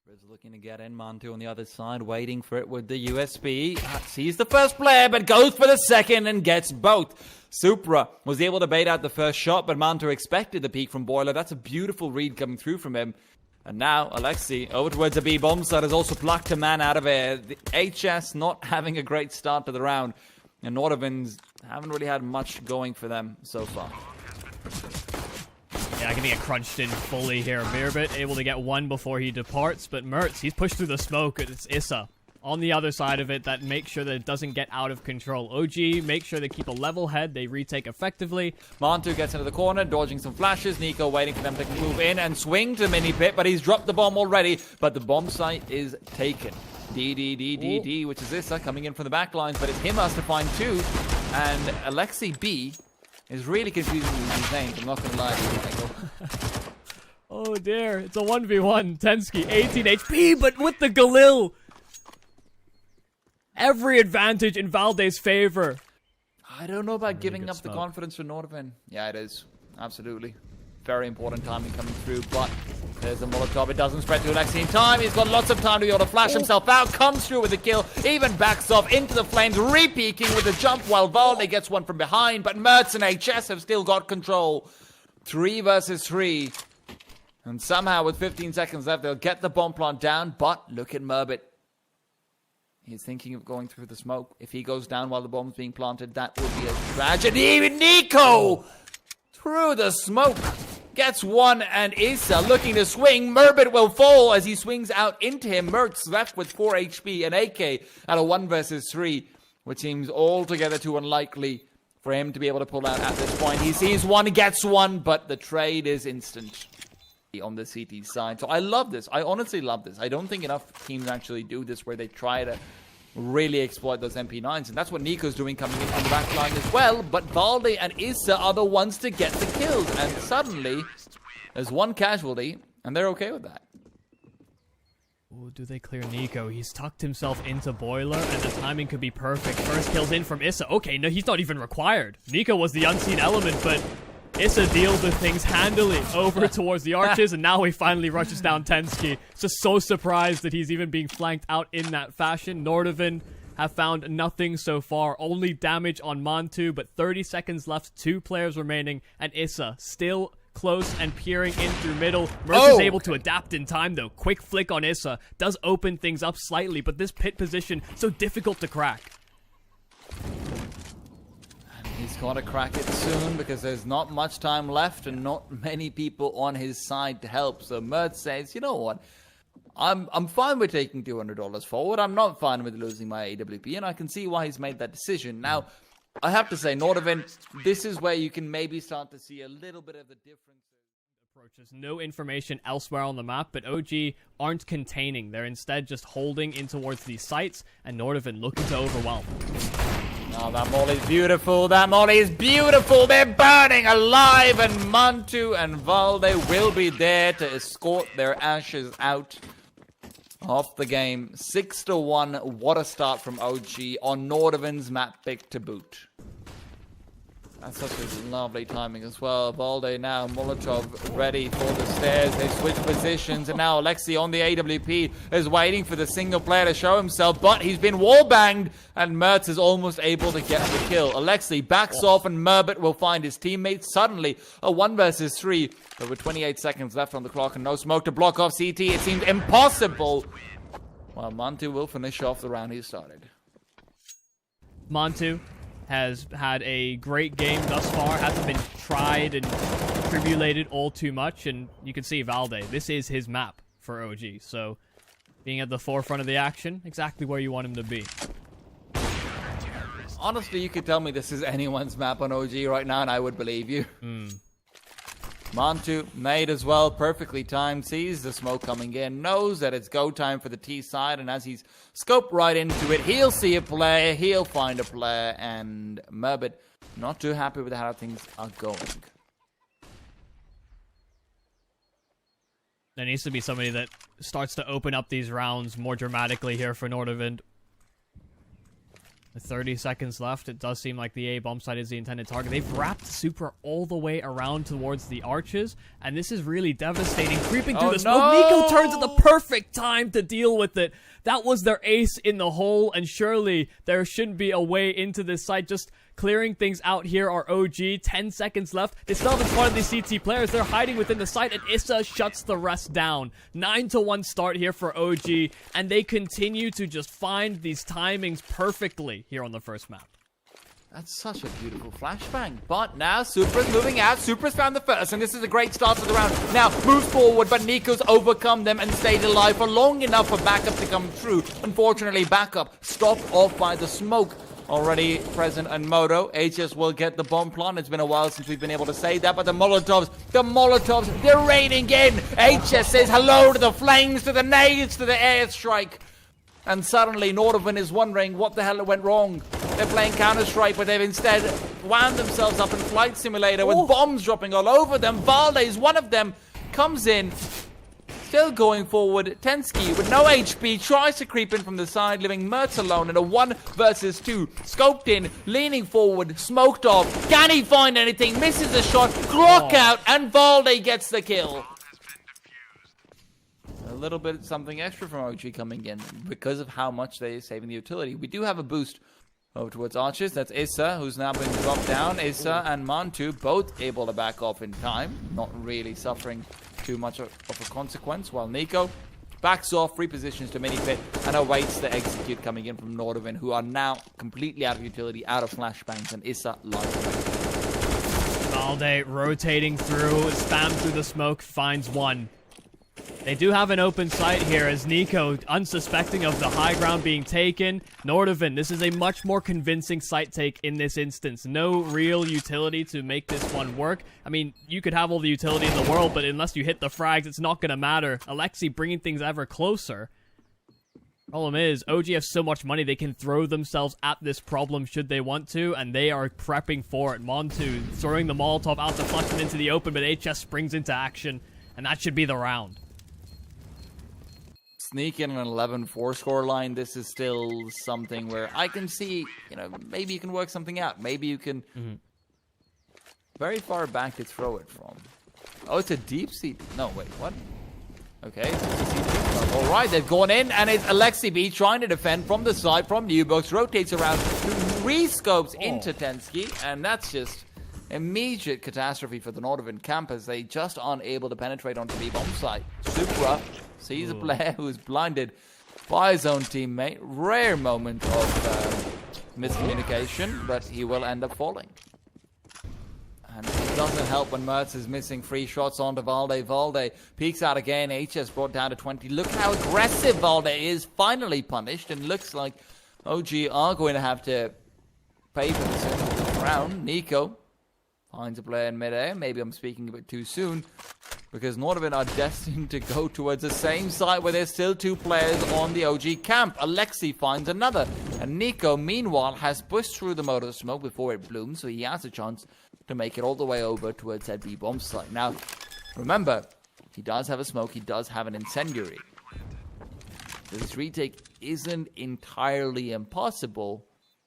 Is looking to get in. Mantu on the other side, waiting for it with the USB. Sees the first player, but goes for the second and gets both. Supra was able to bait out the first shot, but Mantu expected the peek from Boiler. That's a beautiful read coming through from him. And now, Alexi, over towards the B bomb side, has also plucked a man out of air. The HS not having a great start to the round. And Nordavind haven't really had much going for them so far. Yeah, gonna get crunched in fully here. Mirbit able to get one before he departs, but Mertz, he's pushed through the smoke. It's Issa on the other side of it that makes sure that it doesn't get out of control. OG make sure they keep a level head, they retake effectively. Mantu gets into the corner, dodging some flashes. Nico waiting for them to move in and swing to mini pit, but he's dropped the bomb already, but the bomb site is taken. D, which is Issa coming in from the back lines, but it's him has to find two, and Alexi B is really confusing with his names, I'm not gonna lie to you. Oh dear, it's a 1v1. Tensky, 18 HP, but with the Galil. Every advantage in Valde's favor. I don't know about giving up the confidence for Nordavind. Yeah, it is. Absolutely. Very important timing coming through, but there's a Molotov. It doesn't spread to Alexi in time. He's got lots of time to be able to flash himself out. Comes through with a kill. Even backs off into the flames. Re-peeking with a jump while Valde gets one from behind. But Mertz and HS have still got control. 3 versus 3. And somehow with 15 seconds left, they'll get the bomb plant down. But look at Mirbit. He's thinking of going through the smoke. If he goes down while the bomb's being planted, that would be a tragedy. Even Nico! Through the smoke. Gets one, and Issa looking to swing. Mirbit will fall as he swings out into him. Mertz left with 4 HP and AK at a 1 versus 3, which seems altogether too unlikely for him to be able to pull out at this point. He sees one, gets one, but the trade is instant on the CT side. So I love this. I honestly love this. I don't think enough teams actually do this where they try to really exploit those MP9s, and that's what Nico's doing coming in from the back line as well. But Valde and Issa are the ones to get the kills, and suddenly there's one casualty, and they're okay with that. Ooh, do they clear Nico? He's tucked himself into Boiler, and the timing could be perfect. First kill's in from Issa. Okay, no, he's not even required. Nico was the unseen element, but Issa deals with things handily over towards the arches, and now he finally rushes down Tensky. Just so surprised that he's even being flanked out in that fashion. Nordavind have found nothing so far, only damage on Mantu, but 30 seconds left, 2 players remaining, and Issa still close and peering in through middle. Mertz is able to adapt in time though. Quick flick on Issa does open things up slightly, but this pit position so difficult to crack. He's got to crack it soon because there's not much time left and not many people on his side to help. So Mertz says, you know what? I'm fine with taking $200 forward. I'm not fine with losing my AWP, and I can see why he's made that decision. Now, I have to say, Nordavind, this is where you can maybe start to see a little bit of the difference. Approaches. No information elsewhere on the map, but OG aren't containing. They're instead just holding in towards these sites, and Nordavind looking to overwhelm. Oh, that molly is beautiful. That molly is beautiful. They're burning alive, and Mantu and Valde will be there to escort their ashes out of the game. 6-1. What a start from OG on Nordavind's map pick to boot. That's such a lovely timing as well. Valde now, Molotov ready for the stairs. They switch positions, and now Alexi on the AWP is waiting for the single player to show himself, but he's been wallbanged, and Mertz is almost able to get the kill. Alexi backs off, and Mirbit will find his teammates. Suddenly, a 1 versus 3. There were 28 seconds left on the clock, and no smoke to block off CT. It seemed impossible. Well, Mantu will finish off the round he started. Mantu has had a great game thus far, hasn't been tried and tribulated all too much, and you can see Valde, this is his map for OG, so being at the forefront of the action, exactly where you want him to be. Honestly, you could tell me this is anyone's map on OG right now, and I would believe you. Mantu, nade as well, perfectly timed, sees the smoke coming in, knows that it's go time for the T side, and as he's scoped right into it, he'll see a player, he'll find a player, and Mirbit not too happy with how things are going. There needs to be somebody that starts to open up these rounds more dramatically here for Nordavind. With 30 seconds left, it does seem like the A bomb site is the intended target. They've wrapped Supra all the way around towards the arches, and this is really devastating. Creeping through the smoke, Nico turns at the perfect time to deal with it. That was their ace in the hole, and surely there shouldn't be a way into this site. Just clearing things out here are OG. 10 seconds left. They still haven't spotted these CT players. They're hiding within the site, and Issa shuts the rest down. 9-1 start here for OG, and they continue to just find these timings perfectly here on the first map. That's such a beautiful flashbang. But now Supra's moving out. Supra's found the first, and this is a great start to the round. Now moves forward, but Nico's overcome them and stayed alive for long enough for backup to come through. Unfortunately, backup stopped off by the smoke already present and Moto. HS will get the bomb plant. It's been a while since we've been able to say that, but the Molotovs, they're raining in. HS says hello to the flames, to the nades, to the airstrike. And suddenly Nordavind is wondering what the hell went wrong. They're playing Counter-Strike, but they've instead wound themselves up in Flight Simulator with bombs dropping all over them. Valde is one of them, comes in, still going forward. Tensky with no HP tries to creep in from the side, leaving Mertz alone in a 1 versus 2. Scoped in, leaning forward, smoked off. Can he find anything? Misses a shot, Glock out, and Valde gets the kill. A little bit something extra from OG coming in because of how much they are saving the utility. We do have a boost over towards Arches. That's Issa, who's now been dropped down. Issa and Mantu both able to back off in time, not really suffering too much of a consequence, while Nico backs off, repositions to mini pit, and awaits the execute coming in from Nordavind, who are now completely out of utility, out of flashbangs, and Issa live. Valde rotating through, spam through the smoke, finds one. They do have an open site here as Nico, unsuspecting of the high ground being taken. Nordavind, this is a much more convincing site take in this instance. No real utility to make this one work. I mean, you could have all the utility in the world, but unless you hit the frags, it's not going to matter. Alexi bringing things ever closer. Problem is, OG have so much money, they can throw themselves at this problem should they want to, and they are prepping for it. Montu throwing the Molotov out to flush it into the open, but HS springs into action, and that should be the round. Sneak in an 11-4 scoreline. This is still something where I can see, maybe you can work something out. Maybe you can very far back to throw it from. Oh, it's a deep seat. No, wait, what? Okay, all right, they've gone in, and it's Alexi B trying to defend from the side, from Newbox, rotates around, re-scopes into Tensky, and that's just immediate catastrophe for the Nordavind camp as they just aren't able to penetrate onto the bomb site. Supra sees a player who is blinded by his own teammate. Rare moment of miscommunication, but he will end up falling. And it doesn't help when Mertz is missing free shots onto Valde. Valde peeks out again. HS brought down to 20. Look how aggressive Valde is. Finally punished, and looks like OG are going to have to pay for this round. Nico finds a player in midair. Maybe I'm speaking a bit too soon, because Nordavind are destined to go towards the same site where there's still 2 players on the OG camp. Alexi finds another, and Nico, meanwhile, has pushed through the motor smoke before it blooms, so he has a chance to make it all the way over towards that B-bomb site. Now, remember, he does have a smoke, he does have an incendiary. This retake isn't entirely impossible,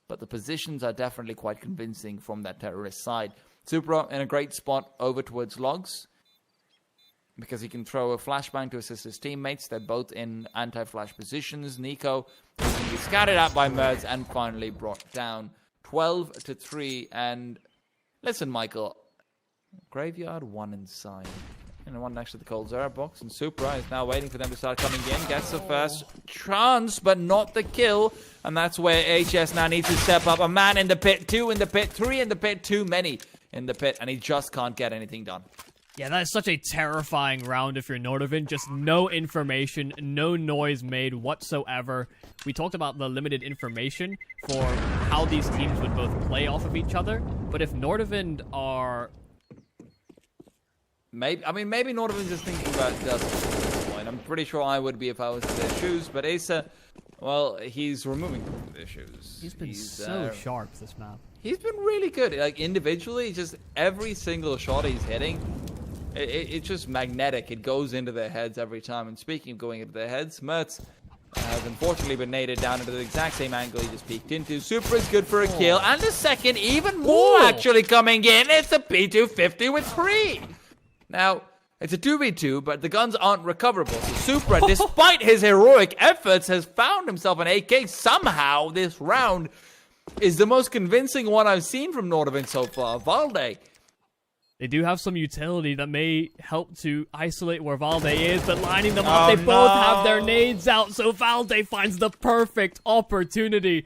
but the positions are definitely quite convincing from that terrorist side. Supra in a great spot over towards Logs, because he can throw a flashbang to assist his teammates. They're both in anti-flash positions. Nico can be scattered out by Mertz and finally brought down 12-3. And listen, Michael, Graveyard 1 inside. And one next to the Cold Zera box. And Supra is now waiting for them to start coming in. Gets the first chance, but not the kill. And that's where HS now needs to step up. A man in the pit, 2 in the pit, 3 in the pit, too many in the pit. And he just can't get anything done. Yeah, that is such a terrifying round if you're Nordavind. Just no information, no noise made whatsoever. We talked about the limited information for how these teams would both play off of each other. But if Nordavind are... Maybe Nordavind's just thinking about Dust at this point. I'm pretty sure I would be if I was in their shoes. But Asa, well, he's removing their shoes. He's been so sharp this map. He's been really good. Like, individually, just every single shot he's hitting... It's just magnetic. It goes into their heads every time. And speaking of going into their heads, Mertz has unfortunately been naded down into the exact same angle he just peeked into. Super is good for a kill, and a second, even more actually coming in. It's a P250 with 3. Now, it's a 2v2, but the guns aren't recoverable. So Supra, despite his heroic efforts, has found himself an AK. Somehow, this round is the most convincing one I've seen from Nordavind so far. Valde. They do have some utility that may help to isolate where Valde is, but lining them up, they both have their nades out, so Valde finds the perfect opportunity.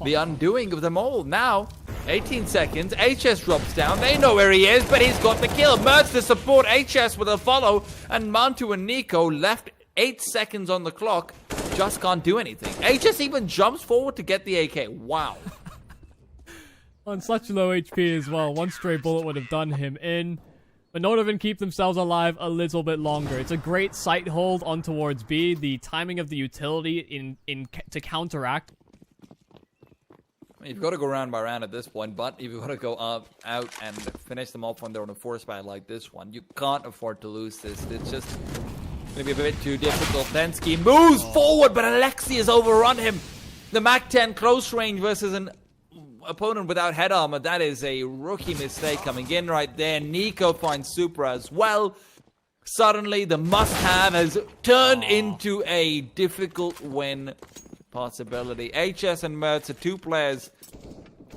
The undoing of them all. Now, 18 seconds, HS drops down. They know where he is, but he's got the kill. Mertz to support HS with a follow, and Mantu and Nico left 8 seconds on the clock. Just can't do anything. HS even jumps forward to get the AK. Wow. On such low HP as well, one stray bullet would have done him in. But Nordavind keep themselves alive a little bit longer. It's a great sight hold on towards B. The timing of the utility to counteract. You've got to go round by round at this point, but if you've got to go out and finish them off when they're on a force fight like this one, you can't afford to lose this. It's just going to be a bit too difficult. Tensky moves forward, but Alexi has overrun him. The Mac-10 close range versus an opponent without head armor. That is a rookie mistake coming in right there. Nico finds Supra as well. Suddenly, the must-have has turned into a difficult win possibility. HS and Mertz are 2 players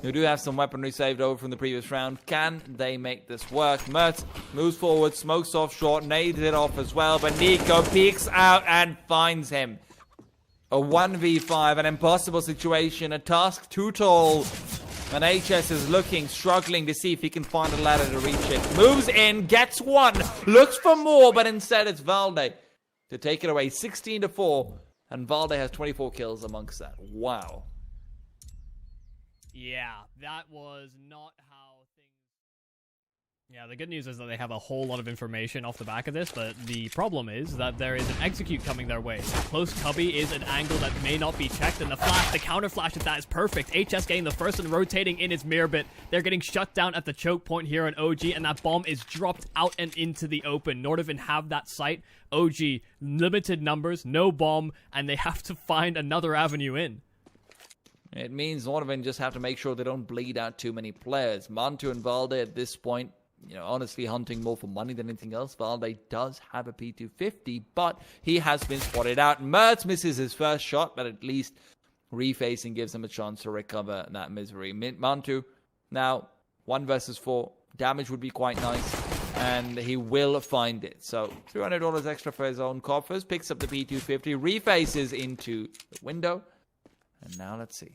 who do have some weaponry saved over from the previous round. Can they make this work? Mertz moves forward, smokes off short, nades it off as well, but Nico peeks out and finds him. A 1v5, an impossible situation, a task too tall. And HS is struggling to see if he can find a ladder to reach it. Moves in, gets one, looks for more, but instead it's Valde to take it away 16-4. And Valde has 24 kills amongst that. Wow. Yeah, that was not how things... Yeah, the good news is that they have a whole lot of information off the back of this, but the problem is that there is an execute coming their way. Close cubby is an angle that may not be checked, and the counter flash at that is perfect. HS getting the first and rotating in his mirror bit. They're getting shut down at the choke point here on OG, and that bomb is dropped out and into the open. Nordavind have that site. OG, limited numbers, no bomb, and they have to find another avenue in. It means Nordavind just have to make sure they don't bleed out too many players. Mantu and Valde at this point, honestly hunting more for money than anything else. Valde does have a P250, but he has been spotted out. Mertz misses his first shot, but at least refacing gives him a chance to recover that misery. Mantu, now 1 versus 4. Damage would be quite nice, and he will find it. So $300 extra for his own coffers. Picks up the P250, refaces into the window, and now let's see.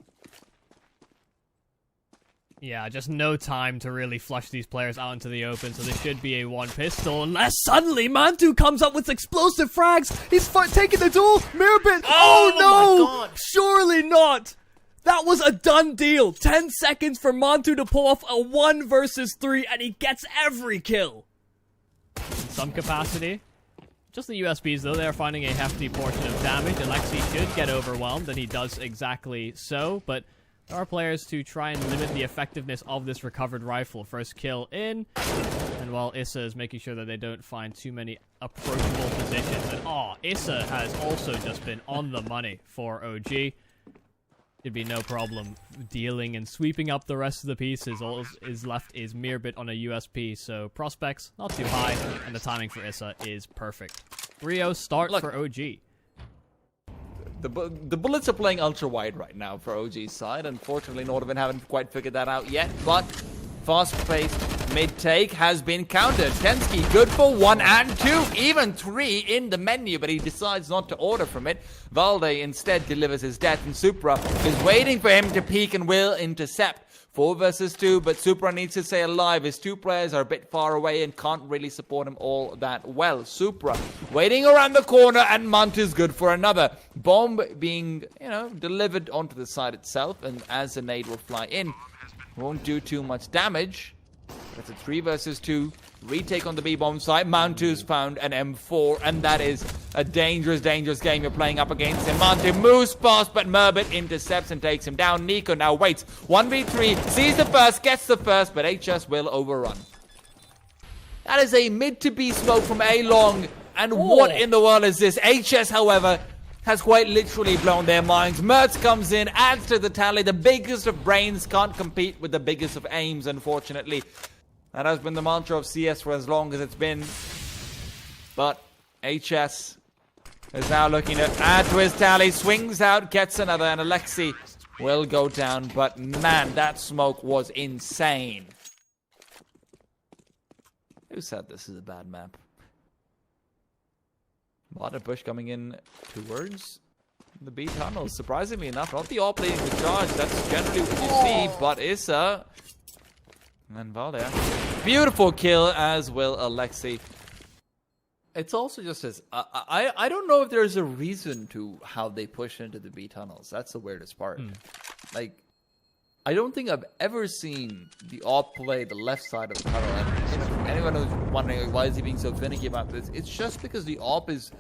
Yeah, just no time to really flush these players out into the open, so this should be a 1 pistol, unless suddenly Mantu comes up with explosive frags. He's taking the duel. Mirabit. Oh no! My God. Surely not. That was a done deal. 10 seconds for Mantu to pull off a 1 versus 3, and he gets every kill. In some capacity. Just the USBs, though, they're finding a hefty portion of damage. Alexi should get overwhelmed, and he does exactly so, but there are players to try and limit the effectiveness of this recovered rifle. First kill in, and while Issa is making sure that they don't find too many approachable positions. And Issa has also just been on the money for OG. It'd be no problem dealing and sweeping up the rest of the pieces. All is left is Mirbit on a USP, so prospects not too high, and the timing for Issa is perfect. 3-0 start for OG. The bullets are playing ultra wide right now for OG's side. Unfortunately, Nordavind haven't quite figured that out yet, but fast-paced mid-take has been countered. Tensky good for 1 and 2, even 3 in the menu, but he decides not to order from it. Valde instead delivers his death, and Supra is waiting for him to peek and will intercept. 4 versus 2, but Supra needs to stay alive. His 2 players are a bit far away and can't really support him all that well. Supra waiting around the corner, and Mantu's good for another. Bomb being, delivered onto the side itself, and as the nade will fly in, won't do too much damage. It's a 3 versus 2. Retake on the B-bomb side. Mantu's found an M4, and that is a dangerous, dangerous game you're playing up against him. Mantu moves fast, but Merbit intercepts and takes him down. Nico now waits. 1v3, sees the first, gets the first, but HS will overrun. That is a mid to B smoke from A long, and what in the world is this? HS, however, has quite literally blown their minds. Mertz comes in, adds to the tally. The biggest of brains can't compete with the biggest of aims, unfortunately. That has been the mantra of CS for as long as it's been. But HS is now looking to add to his tally. Swings out, gets another, and Alexi will go down. But man, that smoke was insane. Who said this is a bad map? A lot of push coming in towards the B tunnels. Surprisingly enough, not the AWP leading the charge. That's generally what you see. But Issa and Valder. Beautiful kill, as will Alexi. It's also just as... I don't know if there's a reason to how they push into the B tunnels. That's the weirdest part. Like, I don't think I've ever seen the AWP play the left side of the tunnel. And you know, anyone who's wondering why is he being so finicky about this, it's just because the AWP is...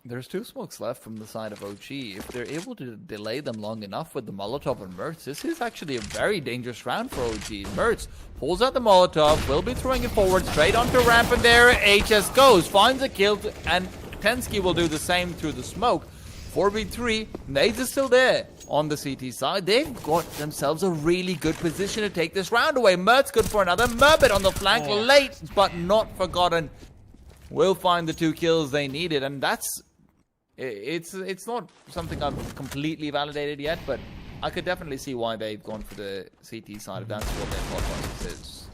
There's 2 smokes left from the side of OG. If they're able to delay them long enough with the Molotov and Mertz, this is actually a very dangerous round for OG. Mertz pulls out the Molotov, will be throwing it forward straight onto ramp, and there HS goes. Finds a kill, and Tensky will do the same through the smoke. 4v3, Nades is still there on the CT side. They've got themselves a really good position to take this round away. Mertz good for another. Merbit on the flank, late but not forgotten. Will find the 2 kills they needed, and that's... It's not something I've completely validated yet, but I could definitely see why they've gone for the CT side if that's what their thought process is.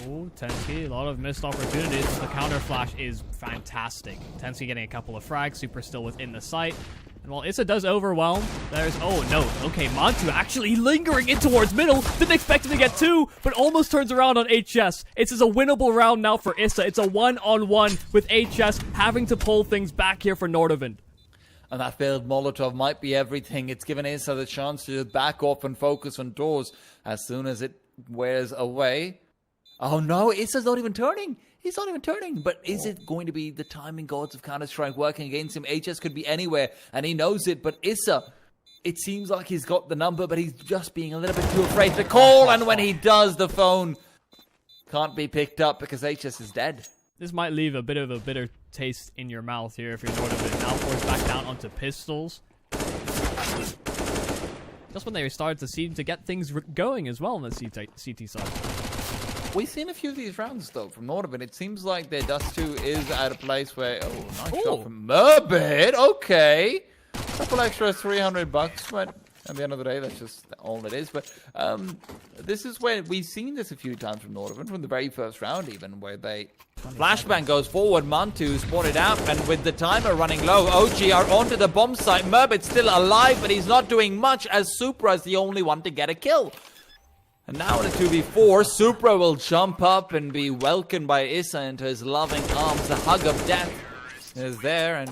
Oh, Tensky, a lot of missed opportunities. The counter flash is fantastic. Tensky getting a couple of frags, Super still within the site. And while Issa does overwhelm, there's... Oh, no. Okay, Mantu actually lingering in towards middle. Didn't expect him to get 2, but almost turns around on HS. It's a winnable round now for Issa. It's a 1-on-1 with HS having to pull things back here for Nordavind. And that failed Molotov might be everything. It's given Issa the chance to back off and focus on doors as soon as it wears away. Oh, no. Issa's not even turning. He's not even turning, but is it going to be the timing gods of Counter-Strike working against him? HS could be anywhere, and he knows it, but Issa, it seems like he's got the number, but he's just being a little bit too afraid to call, and when he does, the phone can't be picked up because HS is dead. This might leave a bit of a bitter taste in your mouth here if you're Nordavind. Now forced back down onto pistols. Just when they started to seem to get things going as well on the CT side. We've seen a few of these rounds, though, from Nordavind. It seems like their Dust 2 is at a place where... Oh, nice shot from Merbit. Okay. Couple extra $300, but at the end of the day, that's just all it is. But this is where we've seen this a few times from Nordavind, from the very first round even, where they... Flashbang goes forward, Mantu spotted out, and with the timer running low, OG are onto the bomb site. Merbit's still alive, but he's not doing much, as Supra is the only one to get a kill. And now in a 2v4, Supra will jump up and be welcomed by Issa into his loving arms. The hug of death is there, and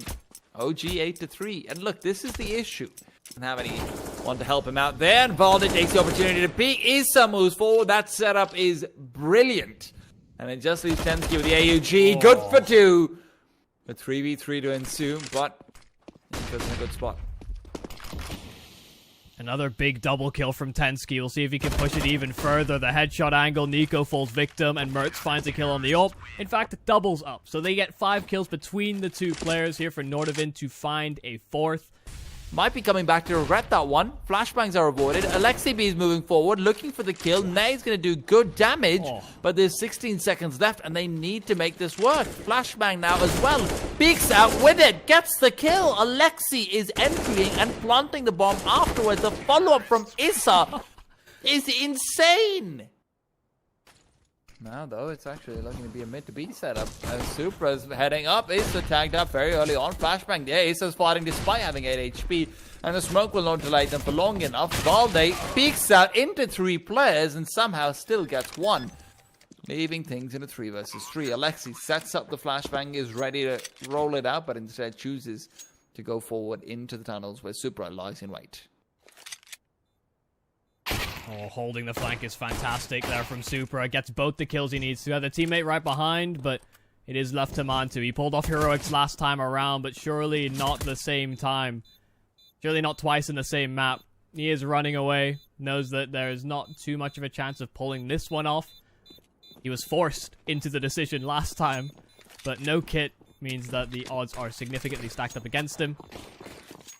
OG 8-3. And look, this is the issue. Doesn't have anyone to help him out there, and Valde takes the opportunity to peek. Issa moves forward. That setup is brilliant. And it just leaves Tensky with the AUG. Good for 2. A 3v3 to ensue, but Issa's in a good spot. Another big double kill from Tensky. We'll see if he can push it even further. The headshot angle, Nico falls victim, and Mertz finds a kill on the AWP. In fact, it doubles up. So they get 5 kills between the 2 players here for Nordavind to find a 4th. Might be coming back to regret that one. Flashbangs are avoided. Alexi B is moving forward, looking for the kill. Nay's going to do good damage, but there's 16 seconds left, and they need to make this work. Flashbang now as well. Peeks out with it, gets the kill. Alexi is entering and planting the bomb afterwards. The follow-up from Issa is insane. Now, though, it's actually looking to be a mid to B setup. As Supra's heading up, Issa tagged up very early on. Flashbang there. Issa's fighting despite having 8 HP. And the smoke will not delay them for long enough. Valde peeks out into 3 players and somehow still gets 1. Leaving things in a 3 versus 3. Alexi sets up the flashbang, is ready to roll it out, but instead chooses to go forward into the tunnels where Supra lies in wait. Oh, holding the flank is fantastic there from Supra. Gets both the kills he needs to. Have a teammate right behind, but it is left to Mantu. He pulled off heroics last time around, but surely not the same time. Surely not twice in the same map. He is running away. Knows that there is not too much of a chance of pulling this one off. He was forced into the decision last time. but no kit means that the odds are significantly stacked up against him.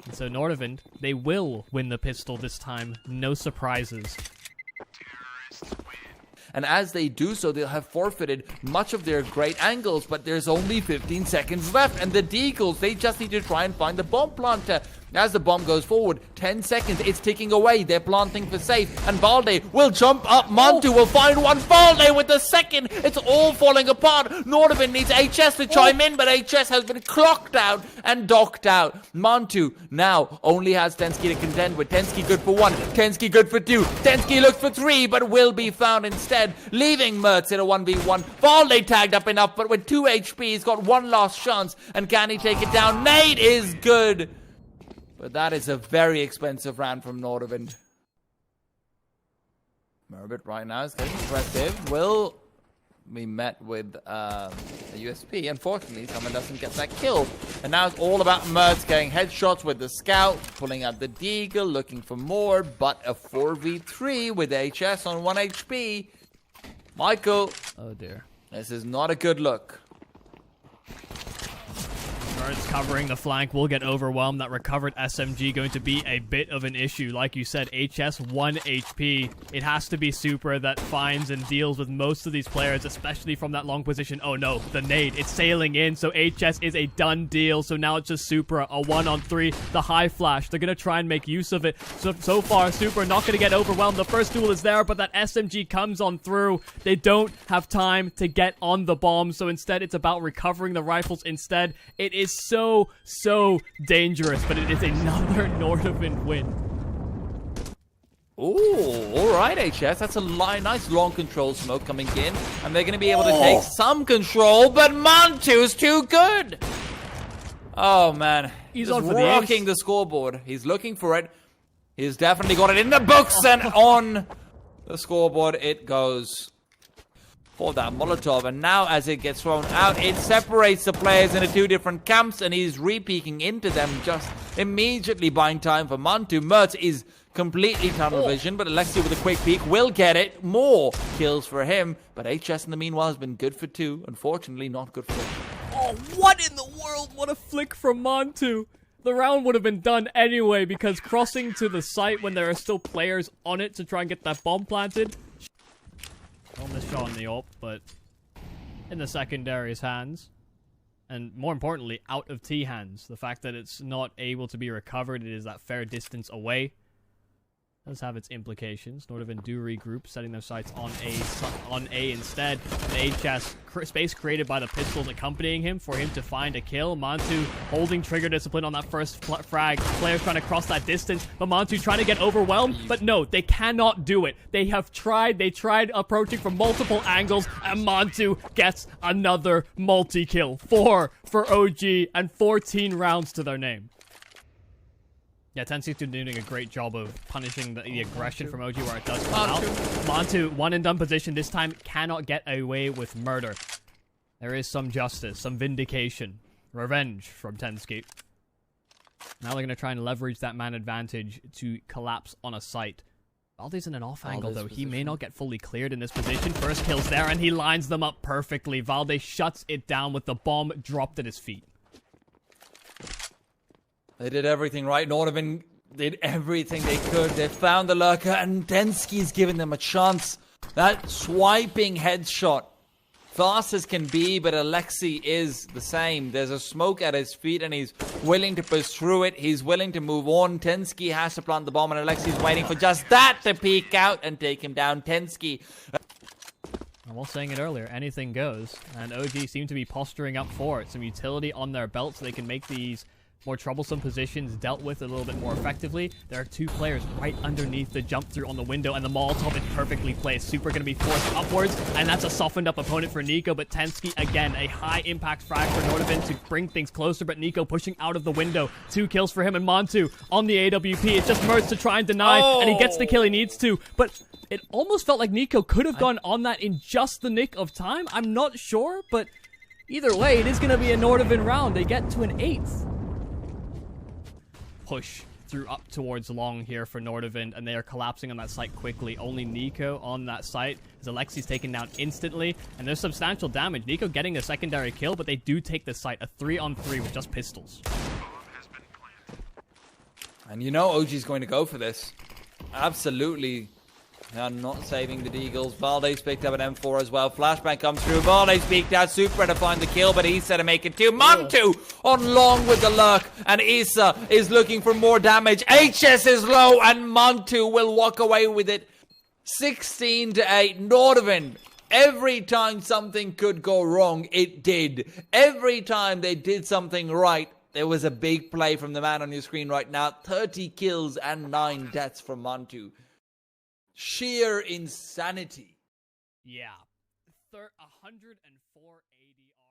And so Nordavind, they will win the pistol this time. No surprises. And as they do so, they'll have forfeited much of their great angles, but there's only 15 seconds left, and the Deagles, they just need to try and find the bomb planter. As the bomb goes forward, 10 seconds, it's ticking away, they're planting for safe, and Valde will jump up, Mantu will find one, Valde with the second, it's all falling apart. Nordavind needs HS to chime in, but HS has been clocked out and docked out. Mantu now only has Tensky to contend with. Tensky good for 1, Tensky good for 2, Tensky looks for 3, but will be found instead, leaving Mertz in a 1v1. Valde tagged up enough, but with 2 HP, he's got one last chance, and can he take it down? Nade is good. But that is a very expensive round from Nordavind. Merbit right now is getting aggressive. Will be met with a USP. Unfortunately, someone doesn't get that kill. And now it's all about Mertz getting headshots with the scout, pulling out the Deagle, looking for more, but a 4v3 with HS on 1 HP. Michael. Oh dear. This is not a good look. Mertz covering the flank will get overwhelmed. That recovered SMG going to be a bit of an issue. Like you said, HS 1 HP. It has to be Supra that finds and deals with most of these players, especially from that long position. Oh no, the nade. It's sailing in, so HS is a done deal. So now it's just Supra, a 1-on-3. The high flash, they're going to try and make use of it. So far, Supra not going to get overwhelmed. The first duel is there, but that SMG comes on through. They don't have time to get on the bomb, so instead it's about recovering the rifles instead. It is so dangerous, but it is another Nordavind win. Ooh, alright HS, that's a nice long control smoke coming in, and they're going to be able to take some control, but Mantu's too good! Oh man, he's just on for rocking the scoreboard. He's looking for it. He's definitely got it in the books, and on the scoreboard it goes. For that Molotov, and now as it gets thrown out, it separates the players into 2 different camps, and he's re-peeking into them, just immediately buying time for Mantu. Mertz is completely tunnel vision, but Alexi with a quick peek will get it. More kills for him, but HS in the meanwhile has been good for 2. Unfortunately, not good for 3. Oh, what in the world? What a flick from Mantu. The round would have been done anyway, because crossing to the site when there are still players on it to try and get that bomb planted. Almost shot on the AWP, but in the secondary's hands. And more importantly, out of T hands. The fact that it's not able to be recovered, it is that fair distance away. Does have its implications. Nordavind do regroup, setting their sights on A instead. The HS space created by the pistols accompanying him for him to find a kill. Mantu holding trigger discipline on that first frag. Players trying to cross that distance, but Mantu trying to get overwhelmed. But no, they cannot do it. They have tried. They tried approaching from multiple angles, and Mantu gets another multi-kill. 4 for OG and 14 rounds to their name. Yeah, Tensky's doing a great job of punishing the aggression from OG where it does come out. Mantu, 1-and-done position, this time cannot get away with murder. There is some justice, some vindication, revenge from Tensky. Now they're going to try and leverage that man advantage to collapse on a site. Valde's in an off angle though. He may not get fully cleared in this position. First kill's there and he lines them up perfectly. Valde shuts it down with the bomb dropped at his feet. They did everything right. Nordavind did everything they could. They found the lurker, and Tensky's giving them a chance. That swiping headshot, fast as can be, but Alexi is the same. There's a smoke at his feet, and he's willing to push through it. He's willing to move on. Tensky has to plant the bomb, and Alexi's waiting for just that to peek out and take him down. Tensky. I was saying it earlier, anything goes, and OG seem to be posturing up for it. Some utility on their belt so they can make these more troublesome positions dealt with a little bit more effectively. There are 2 players right underneath the jump through on the window, and the Molotov is perfectly placed. Super going to be forced upwards, and that's a softened up opponent for Nico, but Tensky, again, a high impact frag for Nordavind to bring things closer, but Nico pushing out of the window. 2 kills for him, and Mantu on the AWP. It's just Mertz to try and deny, and he gets the kill he needs to, but it almost felt like Nico could have gone on that in just the nick of time. I'm not sure, but either way, it is going to be a Nordavind round. They get to an 8th. Push through up towards long here for Nordavind, and they are collapsing on that site quickly. Only Nico on that site, as Alexi's taken down instantly, and there's substantial damage. Nico getting a secondary kill, but they do take the site, a 3-on-3 with just pistols. And you know OG's going to go for this. Absolutely. They are not saving the Deagles. Valdez picked up an M4 as well. Flashbang comes through. Valdez peeked out. Super to find the kill, but he's set to make it 2. Montu on long with the lurk. And Issa is looking for more damage. HS is low, and Montu will walk away with it. 16-8. Nordavind. Every time something could go wrong, it did. Every time they did something right, there was a big play from the man on your screen right now. 30 kills and 9 deaths from Montu. Sheer insanity. Yeah. 104 AD.